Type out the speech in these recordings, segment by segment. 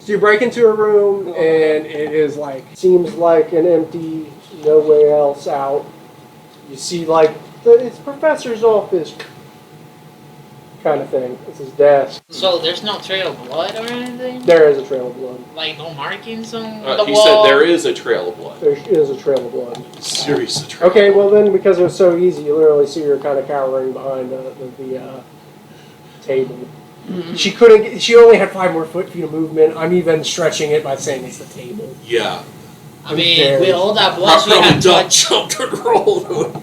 So you break into a room, and it is like, seems like an empty, nowhere else out. You see, like, it's professor's office kind of thing. It's his desk. So there's no trail of blood or anything? There is a trail of blood. Like no markings on the He wall? said there is a trail of blood. There is a trail of blood. Seriously, trail. Okay, well then, because it was so easy, you literally see her kind of cowering behind the table. Mm-hmm. She couldn't. She only had 5 more feet of movement. I'm even stretching it by saying it's the table. Yeah. I mean, with all that blood she had jumped and rolled over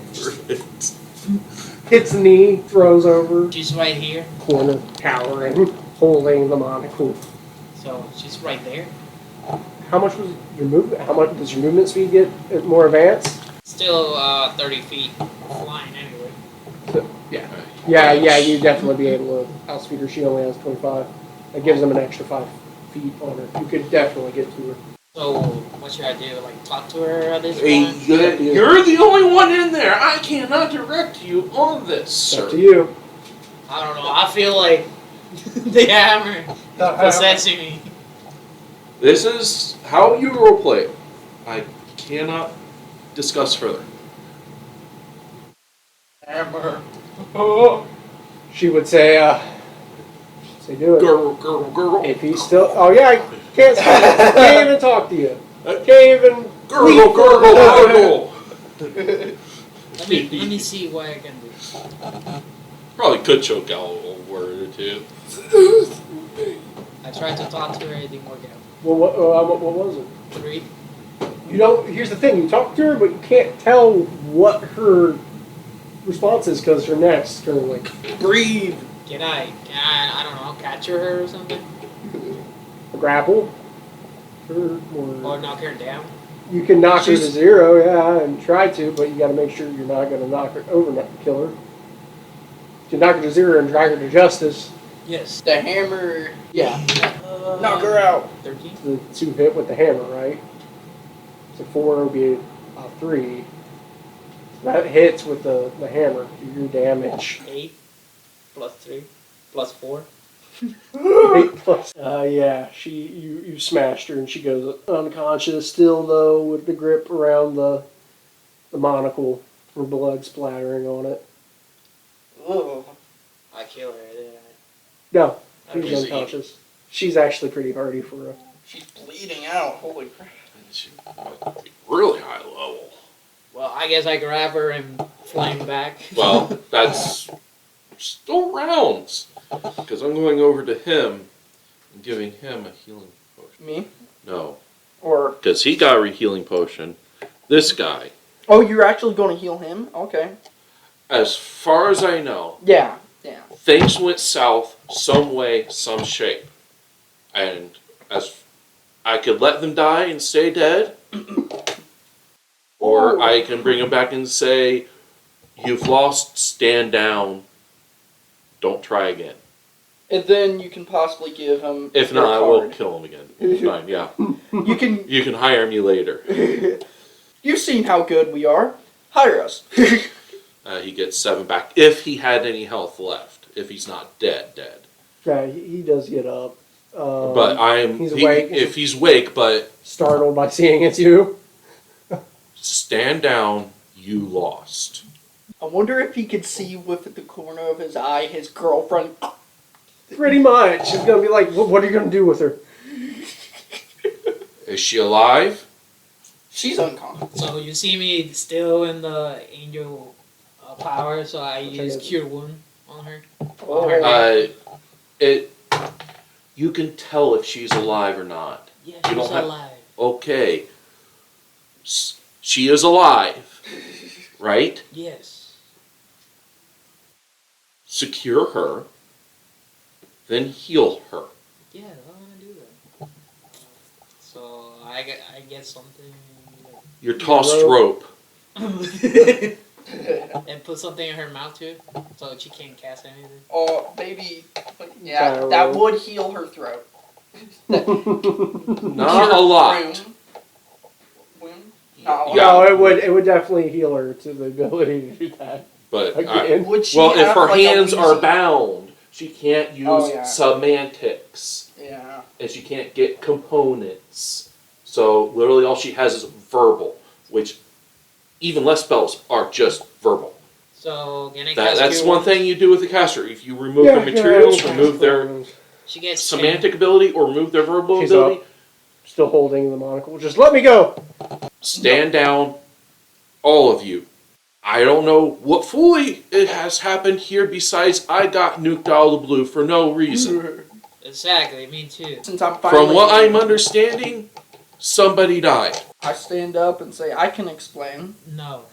it. Hits the knee, throws over. She's right here. Corner, cowering, holding the monocle. So she's right there. How much was your movement? How much does your movement speed get more advanced? Still 30 feet flying anyway. So, yeah, you'd definitely be able to outspeed her. She only has 25. That gives them an extra 5 feet on her. You could definitely get to her. So, what should I do? Like, talk to her at this point? You're the only one in there. I cannot direct you on this, sir. Up to you. I don't know. I feel like the hammer possessing me. This is how you roleplay. I cannot discuss further. Hammer. She would say, do it. Girl. If he's still, oh yeah, I can't even talk to you. Can't even. Girl. Let me see what I can do. Probably could choke out a word or two. I tried to talk to her, it didn't work out. Well, what was it? 3. You don't. Here's the thing: you talk to her, but you can't tell what her response is because her neck's kind of like breathe. Can I, I don't know, capture her or something? Grapple her Or knock her down? You can knock her to 0, yeah, and try to, but you got to make sure you're not going to knock her over, not kill her. You can knock her to 0 and drag her to justice. Yes. The hammer, yeah. Knock her out. 13. The 2 hit with the hammer, right? So 4 would be a 3. So that hits with the hammer. Your damage. 8 plus 3 plus 4. 8 plus. Yeah, you smashed her and she goes unconscious still though with the grip around the monocle for blood splattering on it. Ugh. I kill her, didn't I? No, she's Easy. unconscious. She's actually pretty hardy for a. She's bleeding out. Holy crap. Really high level. Well, I guess I grab her and fling back. Well, that's still rounds. Because I'm going over to him and giving him a healing potion. Me? No. Or... Because he got a healing potion. This guy. Oh, you're actually going to heal him? Okay. As far as I know, Yeah. things went south some way, some shape. And as I could let them die and stay dead, or I can bring them back and say, you've lost, stand down, don't try again. And then you can possibly give him... If not, I will kill him again. It's fine, yeah. You can hire me later. You've seen how good we are. Hire us. He gets 7 back, if he had any health left. If he's not dead. Yeah, he does get up. But he's awake. If he's awake, but Startled by seeing it's you. stand down, you lost. I wonder if he could see with the corner of his eye his girlfriend. Pretty much. She's going to be like, what are you going to do with her? Is she alive? She's unconscious. So you see me still in the angel power, so I use Cure Wound on her. You can tell if she's alive or not. Yeah, You she's don't have- alive. Okay. She is alive, right? Yes. Secure her, then heal her. Yeah, I'm gonna do that. So I get something. Your tossed rope. And put something in her mouth too, so she can't cast anything. Oh, maybe. Yeah, that would heal her throat. Not a lot. Wound? Not a lot. No, it would definitely heal her to the ability to do that. But Would she if have, her like, hands a are wheezy- bound, she can't use Oh, yeah. semantics. Yeah. and she can't get components. So literally all she has is verbal, which even less spells are just verbal. So can I cast That's Cure one Wounds? thing you do with the caster. If you remove their materials, remove their She gets semantic ability, or remove their verbal She's ability, still holding the monocle. Just let me go. stand down, all of you. I don't know what fully it has happened here besides I got nuked out of the blue for no reason. Exactly, me too. Since I'm finally From what I'm understanding, somebody died. I stand up and say, I can explain. No.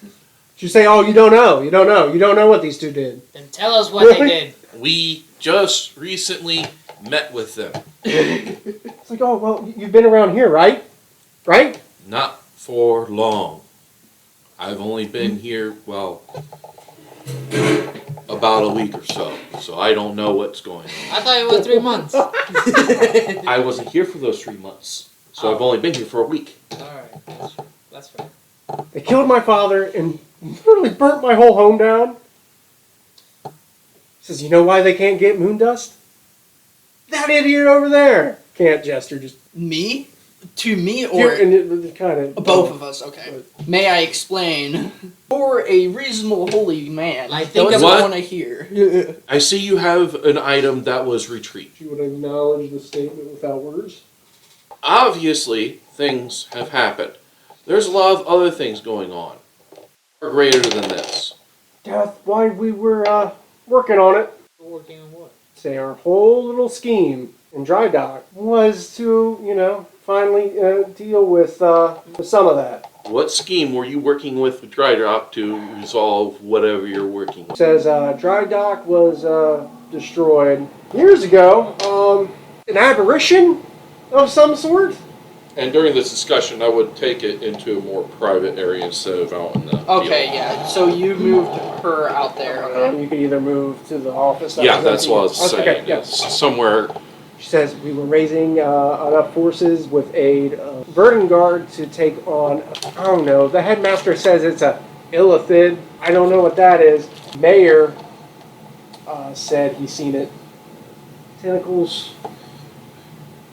You say, oh, you don't know. You don't know. You don't know what these two did. Then tell us what they did. We just recently met with them. It's like, oh, well, you've been around here, right? Right? Not for long. I've only been here, well, about a week or so. So I don't know what's going on. I thought it was 3 months. I wasn't here for those 3 months. So I've only been here for a week. Alright, that's fair. They killed my father and literally burnt my whole home down. He says, you know why they can't get moon dust? That idiot over there can't gesture. Just Me? To me or and it kind of both of us? Okay. May I explain? For a reasonable holy man, I think doesn't what? want to hear. I see you have an item that was retrieved. You would acknowledge the statement without words. Obviously, things have happened. There's a lot of other things going on. Far greater than this. That's why we were working on it. Working on what? Say our whole little scheme in dry dock was to, finally deal with some of that. What scheme were you working with Dry Drop to resolve whatever you're working It with? says dry dock was destroyed years ago. An apparition of some sort. And during this discussion, I would take it into a more private area instead of out in the Okay, field. yeah. So you moved her out there. Okay. You could either move to the office. Yeah, that's what I was saying. Okay, yeah. It's somewhere. She says we were raising enough forces with aid of Verdant Guard to take on, I don't know, the headmaster says it's a illithid. I don't know what that is. Mayor said he's seen it. Tentacles.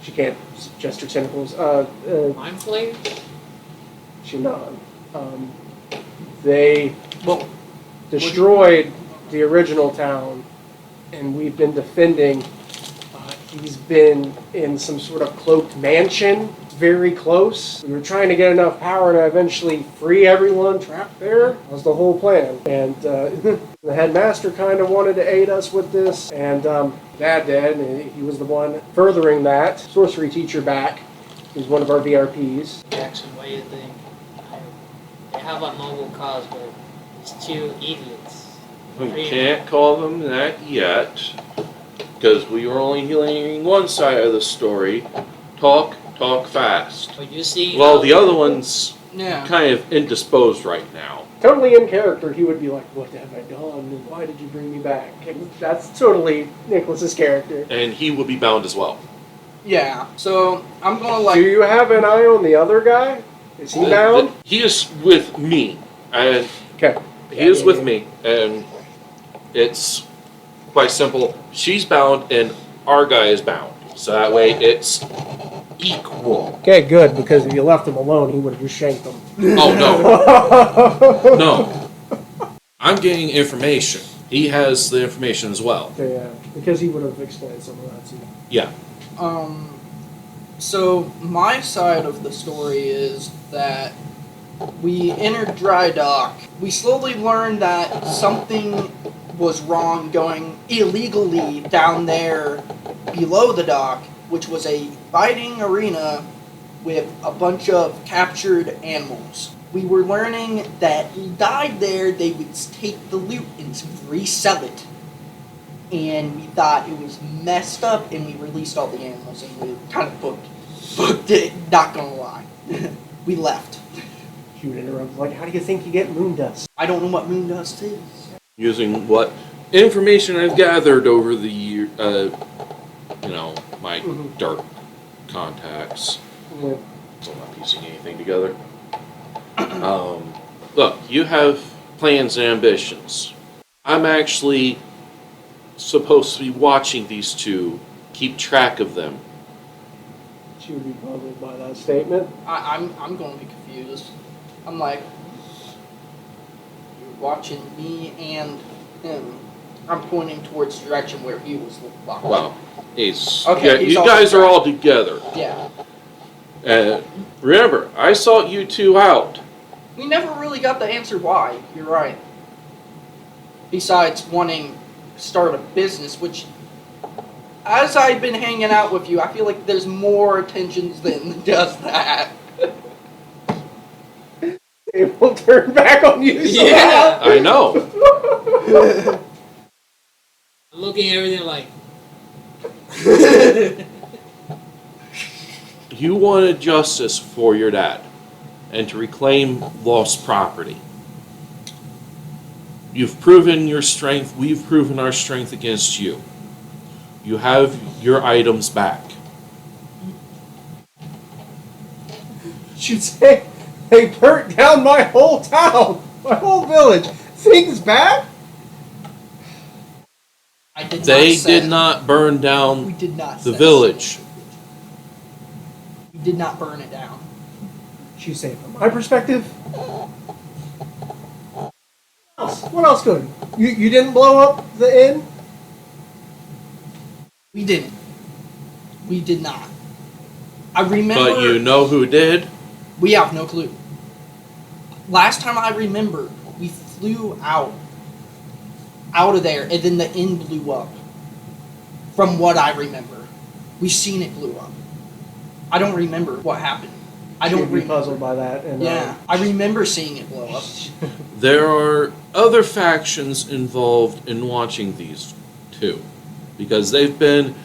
She can't gesture tentacles. Mind Flayer? She nodded. They Well, destroyed the original town, and we've been defending. He's been in some sort of cloaked mansion, very close. We were trying to get enough power to eventually free everyone trapped there. That was the whole plan. And the headmaster kind of wanted to aid us with this, and Dad did, and he was the one furthering that. Sorcery teacher back. He's one of our VRPs. Jackson, what do you think? They have a noble cause, but it's two idiots. We can't call them that yet, because we were only hearing one side of the story. Talk fast. But you see, Well, the other one's yeah. kind of indisposed right now. Totally in character, he would be like, what have I done? And why did you bring me back? And that's totally Nicholas's character. And he would be bound as well. Yeah. So I'm gonna Do you have an eye on the other guy? Is he bound? He is with me, and Okay. he is with me, and it's quite simple. She's bound, and our guy is bound. So that way, it's equal. Okay, good, because if you left him alone, he would have just shanked him. Oh no, no! I'm getting information. He has the information as well. Okay, yeah, because he would have explained some of that to you. Yeah. So my side of the story is that we entered dry dock. We slowly learned that something was wrong going illegally down there below the dock, which was a fighting arena with a bunch of captured animals. We were learning that he died there, they would take the loot and resell it. And we thought it was messed up, and we released all the animals, and we kind of booked it, not gonna lie. We left. He would interrupt, like, how do you think you get moon dust? I don't know what moon dust is. Using what information I've gathered over the year, my dark contacts. Yeah. So I'm not piecing anything together. Look, you have plans and ambitions. I'm actually supposed to be watching these two, keep track of them, She would be puzzled by that statement. I'm going to be confused. I'm like, you're watching me and him. I'm pointing towards the direction where he was watching. Well, he's Okay, yeah, he's you all guys are distracted. all together. Yeah. And remember, I sought you two out. We never really got the answer why. You're right. Besides wanting to start a business, which, as I've been hanging out with you, I feel like there's more attentions than just that. It will turn back on you. Yeah. I know. Looking at everything like. You wanted justice for your dad and to reclaim lost property. You've proven your strength. We've proven our strength against you. You have your items back. Should say they burnt down my whole town, my whole village. Things bad? I did They not say did not burn We down did not the say village. We did not burn it down. Should say from my perspective. What else good? You didn't blow up the inn? We didn't. We did not. I remember. But you know who did? We have no clue. Last time I remember, we flew out of there, and then the inn blew up. From what I remember, we seen it blew up. I don't remember what happened. I don't She'd be remember. puzzled by that. And, Yeah, I remember seeing it blow up. There are other factions involved in watching these two because they've been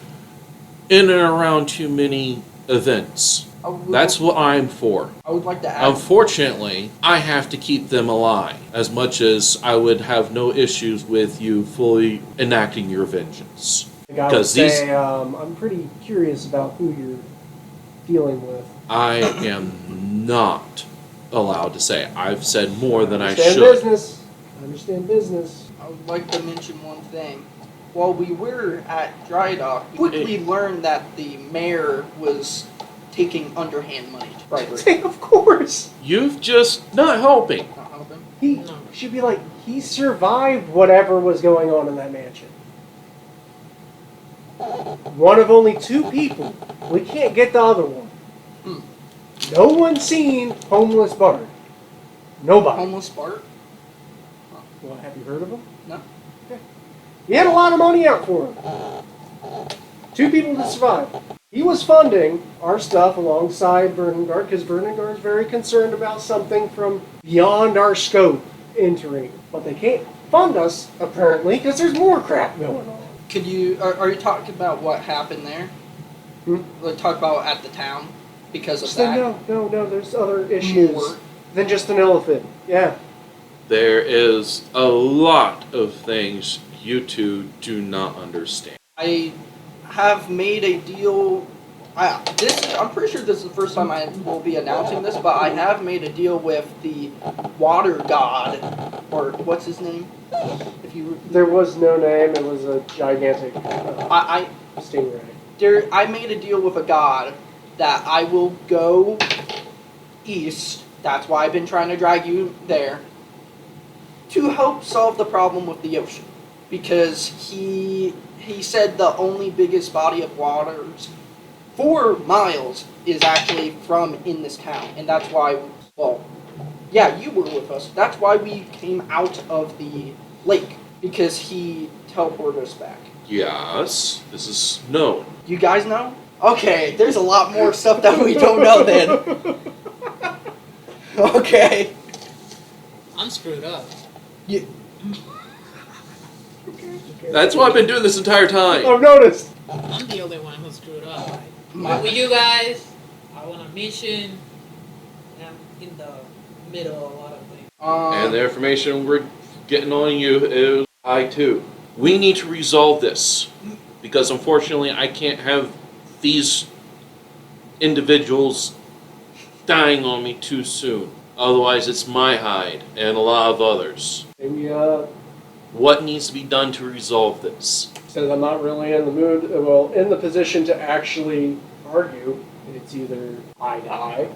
in and around too many events. That's what I'm for. I would like to add. Unfortunately, I have to keep them alive as much as I would have no issues with you fully enacting your vengeance. I would Because say I'm pretty curious about who you're dealing with. I am not allowed to say. I've said more than I Understand should. business. Understand business. I would like to mention one thing. While we were at Dry Dock, we quickly learned that the mayor was taking underhand money to bribery. Of course. You've just not helping. Not helping. He No. should be like, he survived whatever was going on in that mansion. One of only two people. We can't get the other one. No one seen Homeless Bart. Nobody. Homeless Bart? Well, have you heard of him? No. He had a lot of money out for him. Two people to survive. He was funding our stuff alongside Bernengard because Bernengard is very concerned about something from beyond our scope entering. But they can't fund us, apparently, because there's more crap going on. Could you, are you talking about what happened there? Like, talk about at the town? Because of that? No, there's other issues More. than just an elephant. Yeah. There is a lot of things you two do not understand. I have made a deal. I'm pretty sure this is the first time I will be announcing this, but I have made a deal with the water god, or what's his name? If you, There was no name. It was a gigantic stingray. I made a deal with a god that I will go east. That's why I've been trying to drag you there to help solve the problem with the ocean, because he said the only biggest body of waters 4 miles is actually from in this town, and that's why, well, yeah, you were with us. That's why we came out of the lake, because he teleported us back. Yes, this is known. You guys know? Okay, there's a lot more stuff that we don't know then. Okay. I'm screwed up. You, That's why I've been doing this entire time. I've noticed. I'm the only one who's screwed up. Like, My- with you guys, I want a mission, and I'm in the middle of a lot of things. And the information we're getting on you is I too. We need to resolve this because unfortunately I can't have these individuals dying on me too soon. Otherwise it's my hide and a lot of others. Maybe, What needs to be done to resolve this? says I'm not really in the mood, in the position to actually argue. If It's either I die,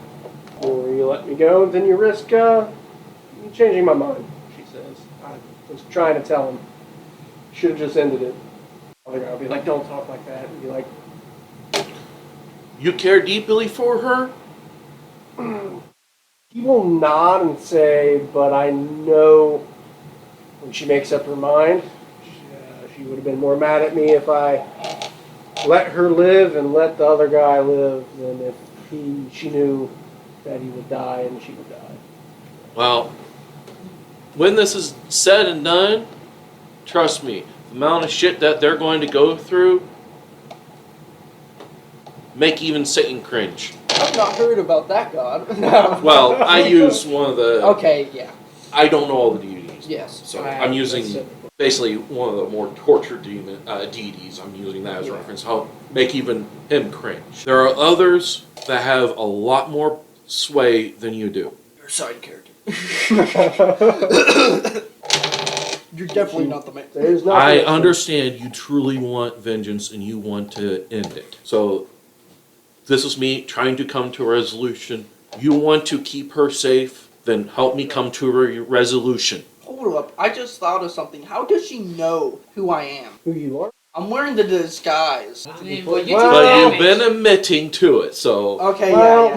or you let me go, and then you risk changing my mind, she says. I was trying to tell him. Should have just ended it. The other guy would be like, don't talk like that. And be like, You care deeply for her? he will nod and say, but I know when she makes up her mind, she would have been more mad at me if I let her live and let the other guy live than if she knew that he would die and she would die. Well, when this is said and done, trust me, the amount of shit that they're going to go through make even Satan cringe. I've not heard about that god. Well, I use one of the... Okay, yeah. I don't know all the deities. Yes. So I'm using basically one of the more tortured deities. I'm using that as a reference. How make even him cringe. There are others that have a lot more sway than you do. You're a side character. You're definitely not the main. I understand you truly want vengeance and you want to end it. So this is me trying to come to a resolution. You want to keep her safe, then help me come to a resolution. Hold up, I just thought of something. How does she know who I am? Who you are? I'm wearing the disguise. I mean, But you well- took But you've damage. been admitting to it, so... Okay, Well,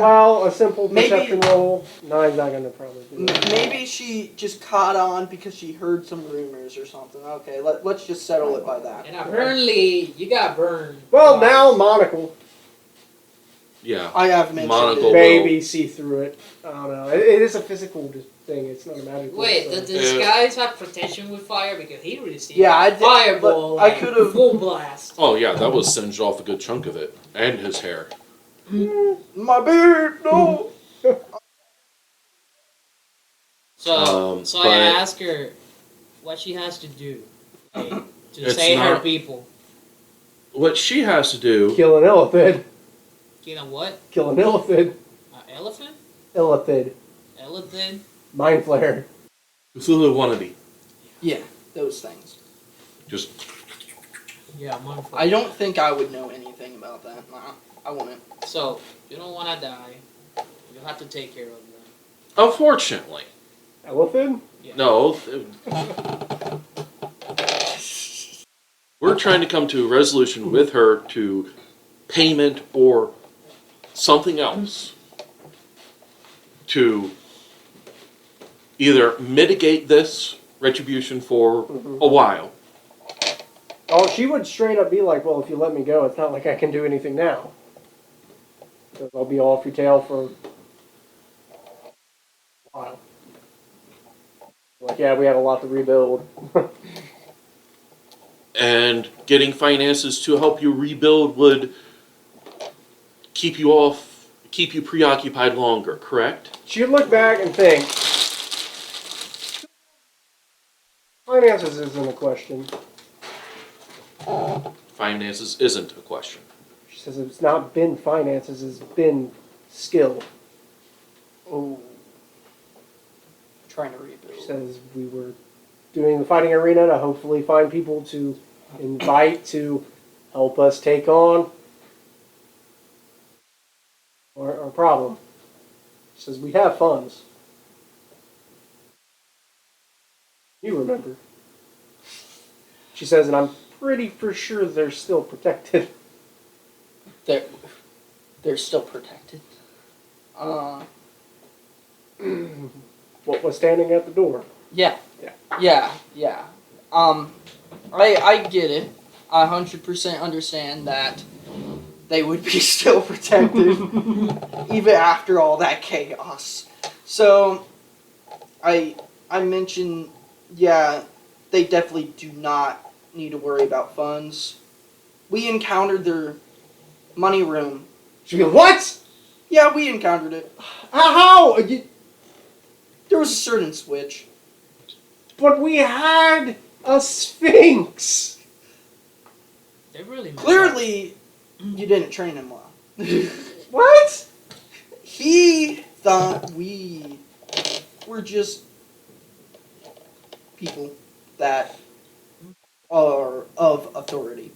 yeah. a simple Maybe- perception roll. No, he's not going to probably do that. Maybe she just caught on because she heard some rumors or something. Okay, let's just settle it by that. And apparently, you got burned. Well, twice. now monocle. Yeah. I have mentioned Monocle. it. Maybe see through it. I don't know. It is a physical thing. It's not a magical Wait, thing. the disguise have protection with fire because he received Yeah, I did, fireball. but I like, could've- full blast. Oh yeah, that was singed off a good chunk of it. And his hair. My beard, no! So, but- I asked her what she has to do like, to It's save her not- people. What she has to do... Kill an illithid. You know what? Kill an illithid. Elephant? Illithid. Elephant? Mind flare. Cthulhu wannabe. Yeah, those things. Just... Yeah, mindful. I don't think I would know anything about that. Nah, I wouldn't. So, you don't want to die. You have to take care of them. Unfortunately. Illithid? Yeah. No. We're trying to come to a resolution with her to payment or something else to either mitigate this retribution for a while. Oh, she would straight up be like, well, if you let me go, it's not like I can do anything now. Because I'll be off your tail for a while. Like, yeah, we have a lot to rebuild. And getting finances to help you rebuild would keep you preoccupied longer, correct? She would look back and think, finances isn't a question. Finances isn't a question. She says it's not been finances, it's been skill. Oh. Trying to She rebuild. says we were doing the fighting arena to hopefully find people to invite to help us take on our problem. She says we have funds. You remember. She says, and I'm pretty for sure they're still protected. They're still protected. What was standing at the door? Yeah. Yeah. Yeah. I get it. I 100% understand that they would be still protected even after all that chaos. So, I mentioned, yeah, they definitely do not need to worry about funds. We encountered their money room. She goes, what? Yeah, we encountered it. How? There was a certain switch. But we had a sphinx. They really messed up. Clearly, you didn't train him well. What? He thought we were just people that are of authority.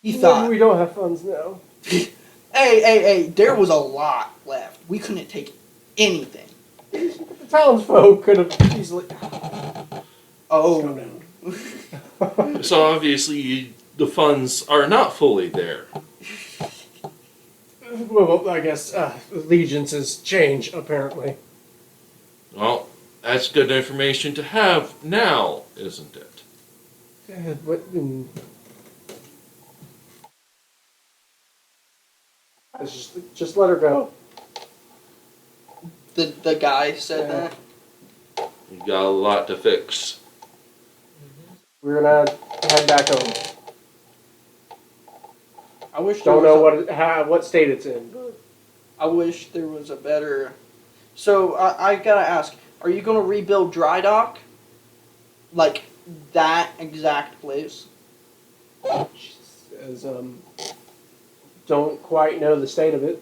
He thought. We don't have funds now. Hey, there was a lot left. We couldn't take anything. The townsfolk could have easily. Oh. Calm So obviously the funds are not fully there. Well, I guess allegiances change, apparently. Well, that's good information to have now, isn't it? Just let her go. The guy said Yeah. that. You got a lot to fix. We're gonna head back home. I wish Don't there know was what state it's in. I wish there was a better. So I gotta ask: are you gonna rebuild Dry Dock? Like that exact place? As don't quite know the state of it,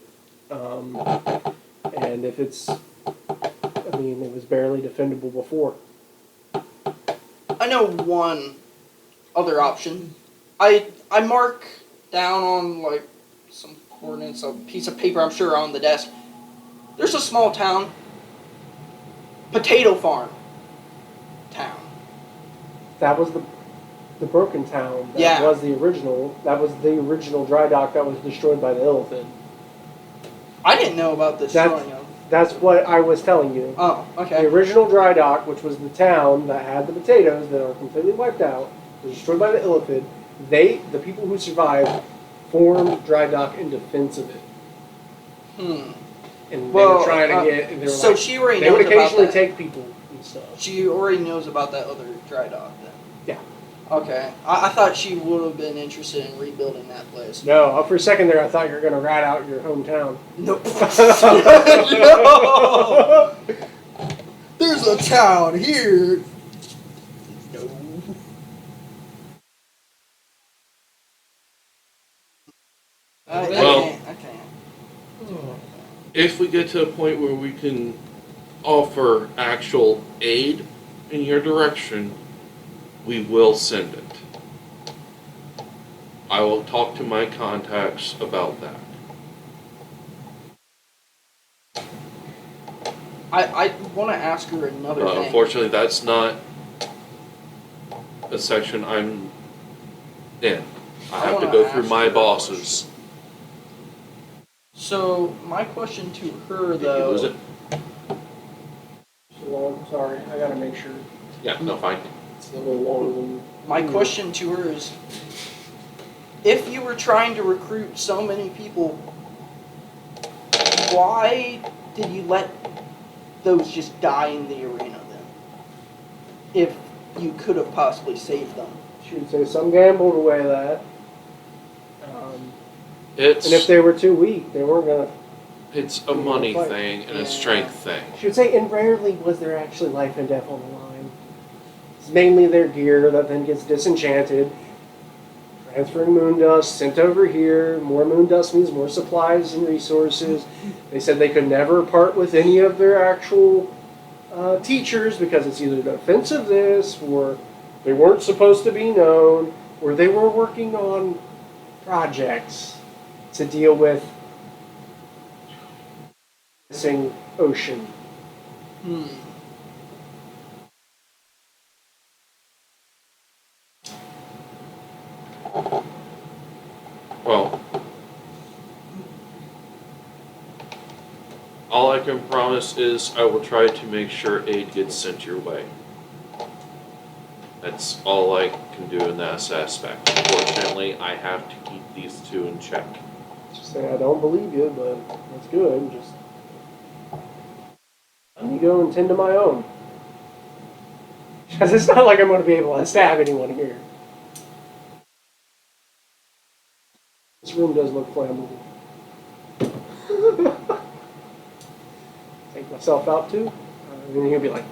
and if it's, I mean, it was barely defendable before. I know one other option. I mark down on like some coordinates, a piece of paper I'm sure on the desk. There's a small town, potato farm town. That was the broken town. That Yeah. was the original. That was the original dry dock that was destroyed by the elephant. I didn't know about this That's- drawing of. That's what I was telling you. Oh, The okay. original dry dock, which was the town that had the potatoes that are completely wiped out, was destroyed by the elephant. The people who survived, formed dry dock in defense of it, and they were trying to get. And they were so like, she already they knows would occasionally about that. take people and stuff. She already knows about that other dry dock then. Yeah. Okay. I thought she would have been interested in rebuilding that place. No, for a second there, I thought you were going to rat out your hometown. Nope. No. There's a town here. No. Well- I can't. If we get to a point where we can offer actual aid in your direction, we will send it. I will talk to my contacts about that. I want to ask her another thing. Unfortunately, that's not a section I'm in. I have to wanna go through ask my her a bosses. So my question to her Did you though. lose it? So I'm sorry, I got to make sure Yeah, no, fine. it's a little longer than. My question to her is, if you were trying to recruit so many people, why did you let those just die in the arena then? If you could have possibly saved them. She would say some gambled away that. And if It's they were too weak, they weren't going to. a money Fight. thing and Yeah. a strength thing. She would say, and rarely was there actually life and death on the line. It's mainly their gear that then gets disenchanted. Transferring moon dust, sent over here. More moon dust means more supplies and resources. They said they could never part with any of their actual teachers because it's either defense of this, or they weren't supposed to be known, or they were working on projects to deal with missing ocean. Well, all I can promise is I will try to make sure aid gets sent your way. That's all I can do in that aspect. Unfortunately, I have to keep these two in check. Just say, I don't believe you, but that's good. Just let me go and tend to my own. Because it's not like I'm going to be able to stab anyone here. This room does look flammable. Take myself out too. And then he'll be like,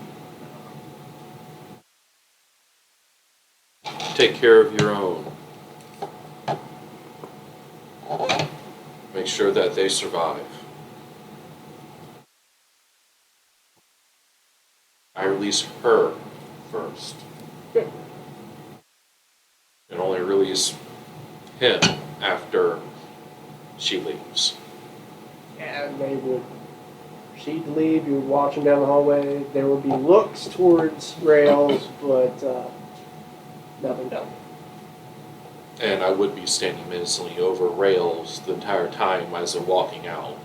Take care of your own. Make sure that they survive. I release her first. okay. And only release him after she leaves. And they would proceed to leave. You would watch them down the hallway. There would be looks towards rails, but nothing done. And I would be standing menacingly over rails the entire time as they're walking out.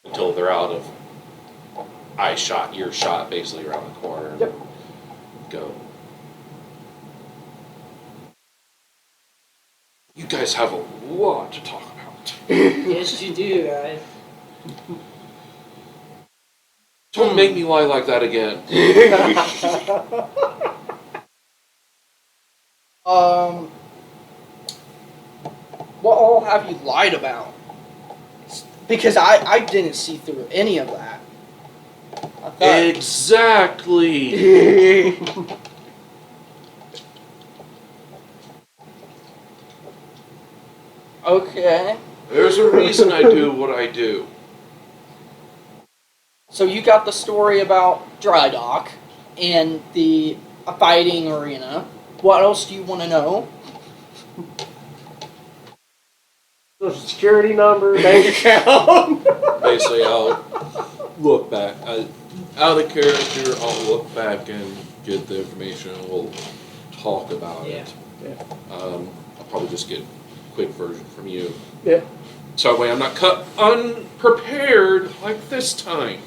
Until they're out of eye shot, ear shot, basically around the corner. Yep. Go. You guys have a lot to talk about. Yes, you do, guys. Don't make me lie like that again. What all have you lied about? Because I didn't see through any of that. I thought, Exactly. okay. There's a reason I do what I do. So you got the story about Dry Dock and the fighting arena. What else do you want to know? Social security number, bank account. Basically, I'll look back. Out of character, I'll look back and get the information and we'll talk about it. Yeah. I'll probably just get a quick version from you. Yeah. So that way I'm not cut unprepared like this time.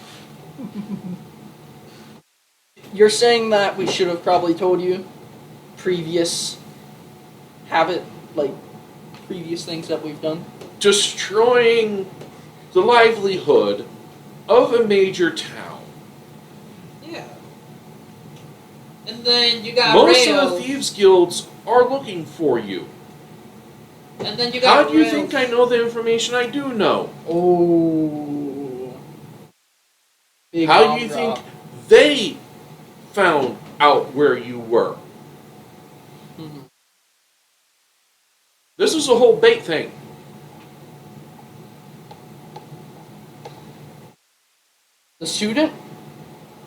You're saying that we should have probably told you previous previous things that we've done? Destroying the livelihood of a major town. Yeah. And then you got Most Rails. of the thieves guilds are looking for you. And then you got How do you Rails. think I know the information I do know? Oh. Big How bomb do you drop. think they found out where you were? Mhm. This is a whole bait thing. The student?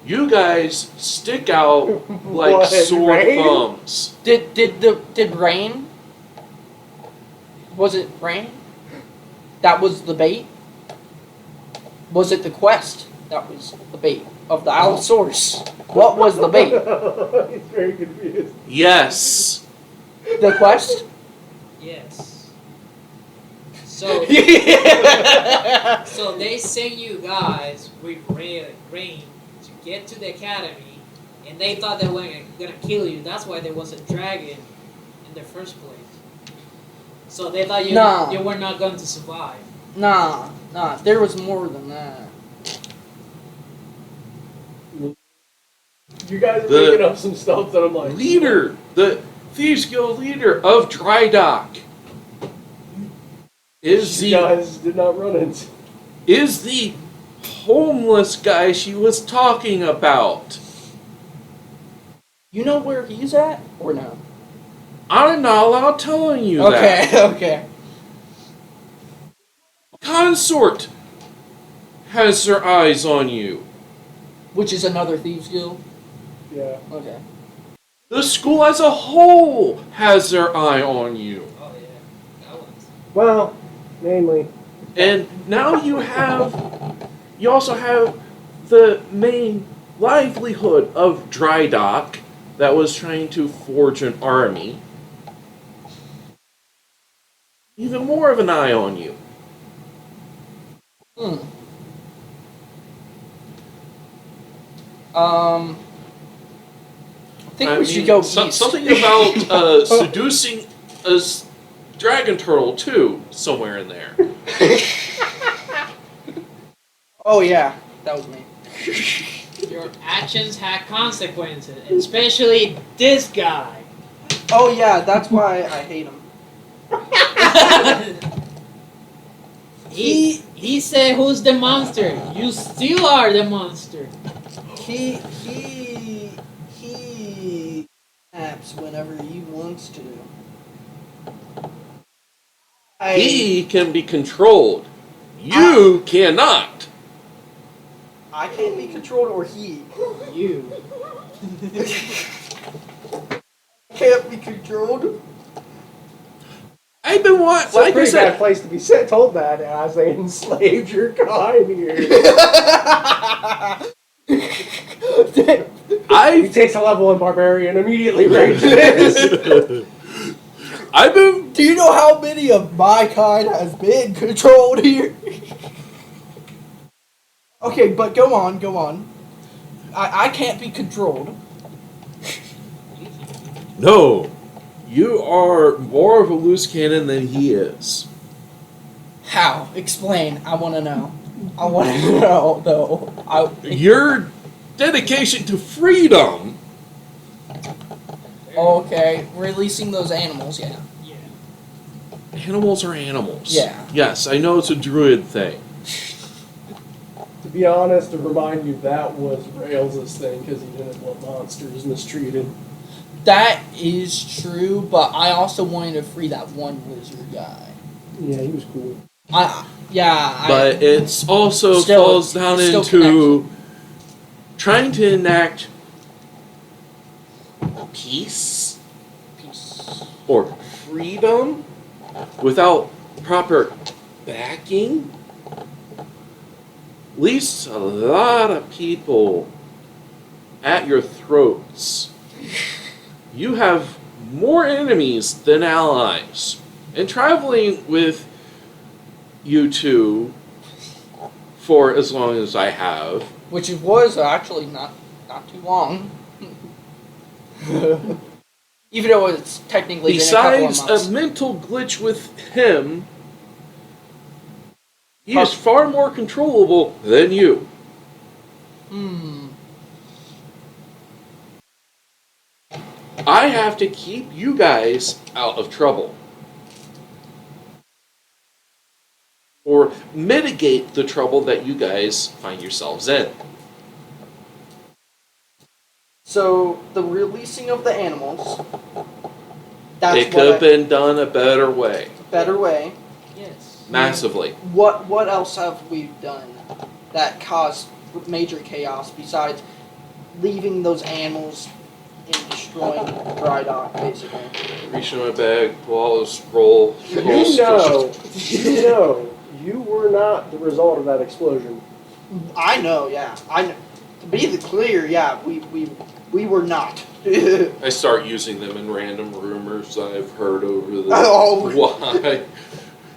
You guys stick out like What, sore Rain? thumbs. Did Rain? Was it Rain? That was the bait? Was it the quest? That was the bait of the Allosaurus. What was the bait? He's very confused. Yes. The quest? Yes. So, so they sent you guys with Rain to get to the academy, and they thought they were gonna kill you. That's why there was a dragon in the first place. So they thought you were not going to survive. Nah. There was more than that. You guys are The making up some stuff that I'm like. Leader, the Thieves Guild leader of Dry Dock, is You guys did not run into. is the homeless guy she was talking about. You know where he's at? Or no? I'm not allowed telling you that. Okay. Consort has their eyes on you. Which is another Thieves Guild? Yeah. Okay. The school as a whole has their eye on you. Oh yeah, that one's. Well, mainly. And now you also have the main livelihood of Dry Dock that was trying to forge an army. Even more of an eye on you. I think we should go east. Something about seducing a dragon turtle too, somewhere in there. Oh yeah, that was me. Your actions had consequences, especially this guy. Oh yeah, that's why I hate him. He said, "Who's the monster? You still are the monster." He snaps whenever he wants to. He can be controlled. You cannot. I can't be controlled, or he You. can't be controlled. I've been watching. It's a Like I pretty bad said, place to be told that as they enslaved your kind here. He takes a level in barbarian, immediately rages. I've been. Do you know how many of my kind has been controlled here? Okay, but go on. I can't be controlled. No, you are more of a loose cannon than he is. How? Explain. I want to know. I want to know, though. Your dedication to freedom. Okay, releasing those animals, yeah. Yeah. Animals are animals. Yeah. Yes, I know it's a druid thing. To be honest, to remind you, that was Rails' thing because he didn't want monsters mistreated. That is true, but I also wanted to free that one wizard guy. Yeah, he was cool. But it's also Still- falls down still into trying to enact peace or freedom without proper backing leaves a lot of people at your throats. You have more enemies than allies. And traveling with you two for as long as I have, which was actually not too long. Even though it's technically been a couple of besides months. a mental glitch with him, he is far more controllable than you. I have to keep you guys out of trouble. Or mitigate the trouble that you guys find yourselves in. So the releasing of the animals. That's It could have been done a better way. better way. Yes. Massively. What else have we done that caused major chaos besides leaving those animals and destroying Dry Dock, basically? Reach in my bag, pull out a scroll. You know, you were not the result of that explosion. I know, yeah. I know. To be clear, yeah, we were not. I start using them in random rumors I've heard over the why,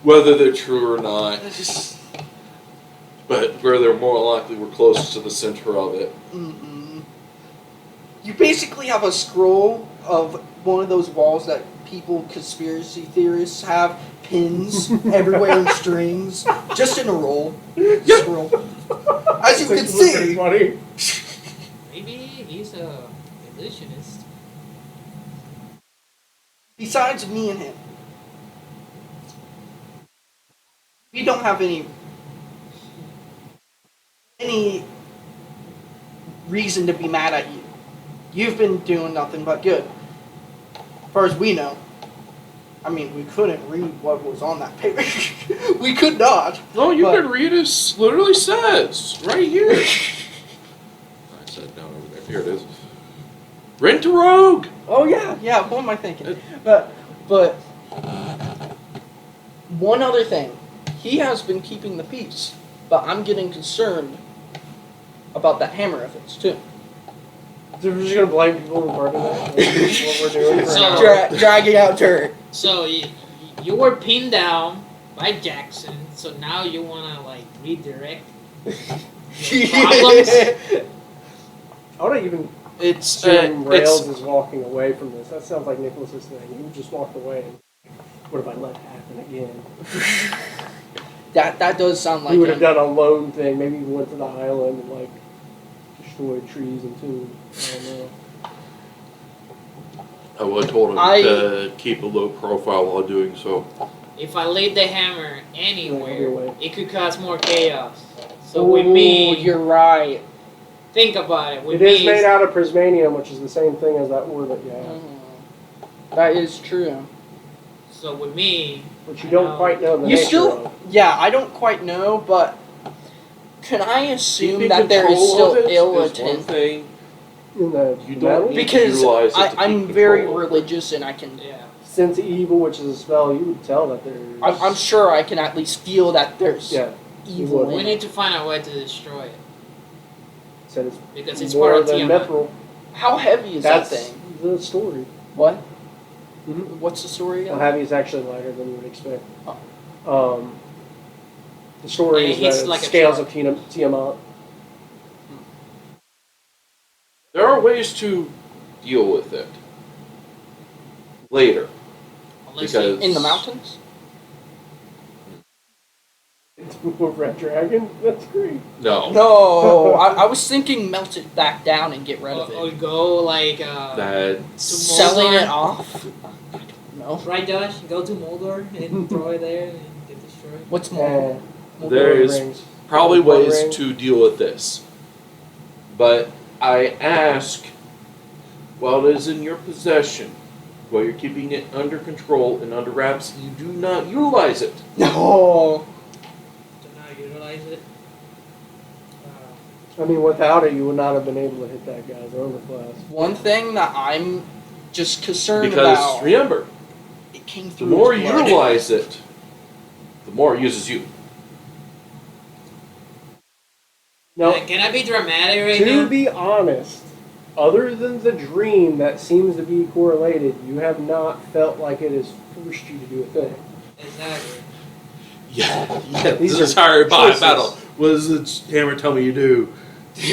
whether they're true or not. But where they're more likely, we're close to the center of it. Mm-hmm. You basically have a scroll of one of those walls that conspiracy theorists have pins everywhere and strings, just in a roll. Scroll. As you can see. Funny. Maybe he's a illusionist. Besides me and him, we don't have any reason to be mad at you. You've been doing nothing but good. As far as we know. I mean, we couldn't read what was on that paper. We could not. No, you can read it. It literally says right here. I said down over there. Here it is. Rent a rogue. Oh yeah. What am I thinking? But one other thing, he has been keeping the peace, but I'm getting concerned about that hammer of his too. So we're just gonna blame people in part of that. That's what we're doing. So- Dragging out dirt. So you were pinned down by Jackson, so now you wanna like redirect your problems? I would even It's assume Rails is walking away from this. That sounds like Nicholas's thing. He just walked away. And what if I let it happen again? That does sound like He would have him. done a lone thing. Maybe he went to the island and like destroyed trees and tombs. I don't know. I would have told him to keep a low profile while doing so. If I laid the hammer anywhere, Anyway. it could cause more chaos. So with me, You're right. think about it. With It is me, made out of prismanium, which is the same thing as that ore that you have. That is true. so with me, But you don't quite know the You nature still, of. yeah, I don't quite know, but can I assume Keeping that there is control still of it ill is one intent? thing. In the You metal? don't need to Because utilize it to I'm keep very control. religious and I can yeah. sense evil, which is a spell, you would tell that there's. I'm sure I can at least feel that there's Yeah. evil would. in We it. need to find a way to destroy it Said it's because it's more part of than Tiamat. mithril. How heavy is That's that thing? the story. What? Mm-hmm. What's the story Well, again? heavy is actually lighter than you would expect. Oh. The story And is it hits that like a scales truck. of Tiamat. There are ways to deal with it later. Unless Because- In the mountains? It's a red dragon. That's great. No. No, I was thinking melt it back down and get rid of or it. go like That to Selling Moldor. it off? No. Right, Josh? Go to Moldor and throw it there and get destroyed. What's more? There's Rings. probably One ways ring. to deal with this. But I ask, while it is in your possession, while you're keeping it under control and under wraps, you do not utilize it. No. Do not utilize it. I mean, without it, you would not have been able to hit that guy's armor class. One thing that I'm just concerned Because about. remember, It came the through. more his you blood. utilize it, the more it uses you. Now, Can I be dramatic right to now? be honest, other than the dream that seems to be correlated, you have not felt like it has forced you to do a thing. Exactly. Yeah, These this are entire choices. battle. What does the hammer tell me you do?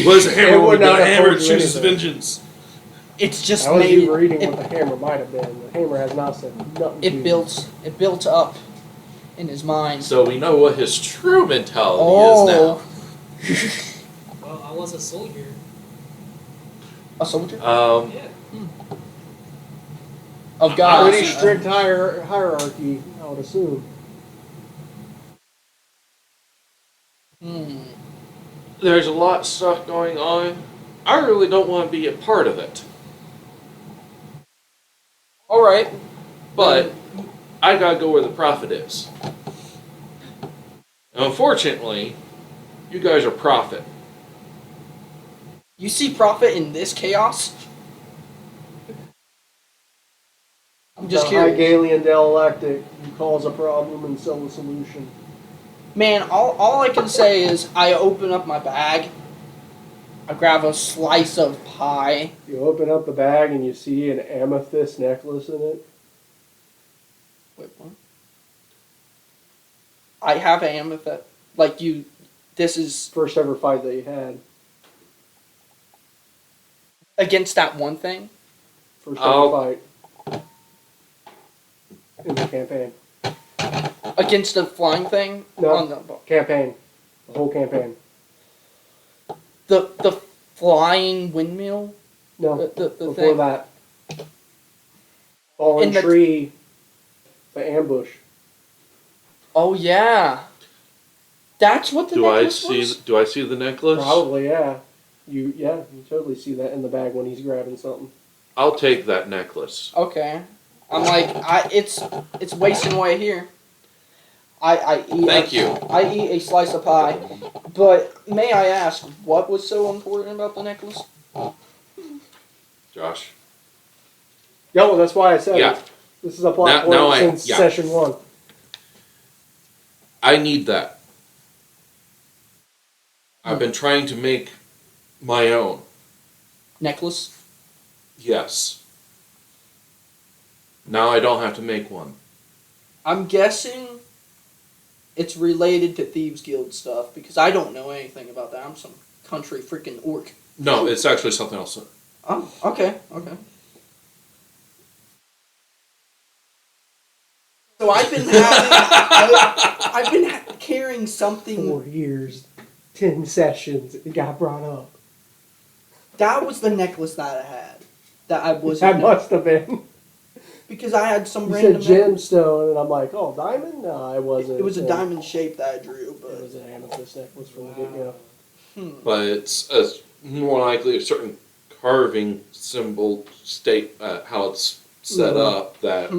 What does the It hammer would want to do? not The have hammer told you chooses anything. vengeance. It's just I was made. you reading It, what the hammer might have been. The hammer has not said nothing. to it you. built. It built up in his mind. So we know what his true mentality is now. Well, I was a soldier. A soldier Yeah. of God. Pretty strict hierarchy, I would assume. Hmm. There's a lot of stuff going on. I really don't want to be a part of it. All right. But I gotta go where the profit is. And unfortunately, you guys are profit. You see profit in this chaos? I'm just the curious. Hegelian dialectic, you cause a problem and sell a solution. Man, all I can say is I open up my bag. I grab a slice of pie. You open up the bag and you see an amethyst necklace in it. Wait, what? I have an amethyst. Like you, this is First ever fight that you had. against that one thing. First Oh. ever fight. In the campaign. Against the flying thing. No. On the Campaign. The whole campaign. the flying windmill. No. The Before thing. that. Fallen In the- tree. The ambush. Oh yeah. That's what the Do I necklace was? see? Do I see the necklace? Probably, yeah. You totally see that in the bag when he's grabbing something. I'll take that necklace. Okay. I'm like it's wasting away here. I eat. Thank you. I eat a slice of pie, but may I ask what was so important about the necklace? Josh. Yeah, well, that's why I said Yeah. it. This is a plot Now point I- since yeah. session 1. I need that. I've been trying to make my own. Necklace. Yes. Now I don't have to make one. I'm guessing it's related to Thieves Guild stuff because I don't know anything about that. I'm some country freaking orc. No, it's actually something else. Oh, okay, okay. So I've been I've been carrying something 4 years, 10 sessions, it got brought up. that was the necklace that I had. That I was That must have been. because I had some You random said gemstone, and I'm like, oh, diamond? No, it wasn't. It was a And diamond shape that I drew, It but was an amethyst necklace from the get-go. But it's more likely a certain carving symbol state, how it's set up, that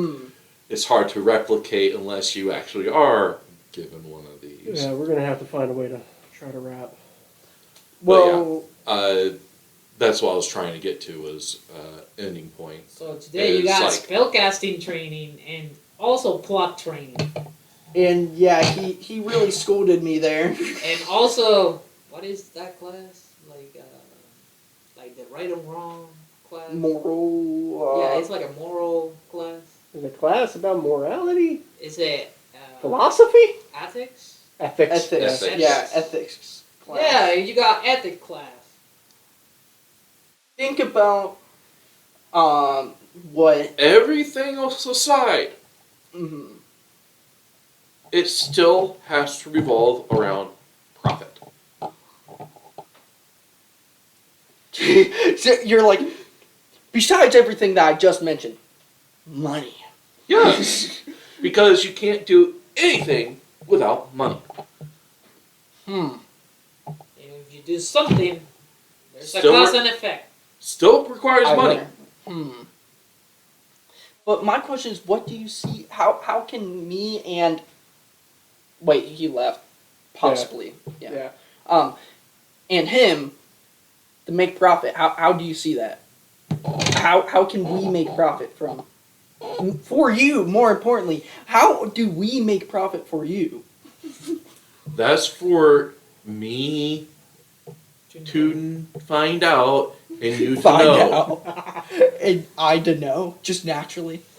it's hard to replicate unless you actually are given one of these. Yeah, we're going to have to find a way to try to wrap. well, That's what I was trying to get to was ending point. So today you It's got like- spellcasting training and also plot training. And yeah, he really scolded me there. And also, what is that class? Like the right and wrong class? Moral. Yeah, it's like a moral class. Is a class about morality, Is it philosophy, ethics? ethics. ethics. Ethics. Yeah, ethics. Class. Yeah, you got ethic class. Think about what. Everything else aside, Mhm. it still has to revolve around profit. So you're like, besides everything that I just mentioned, money. Yes, because you can't do anything without money. And if you do something, there's a Still cause re- and effect. Still requires I money. But my question is, what do you see? How can me and wait, he left, possibly, yeah. And him to make profit. How do you see that? How can we make profit from for you? More importantly, how do we make profit for you? That's for me to find out and you to Find know. out, and I to know just naturally.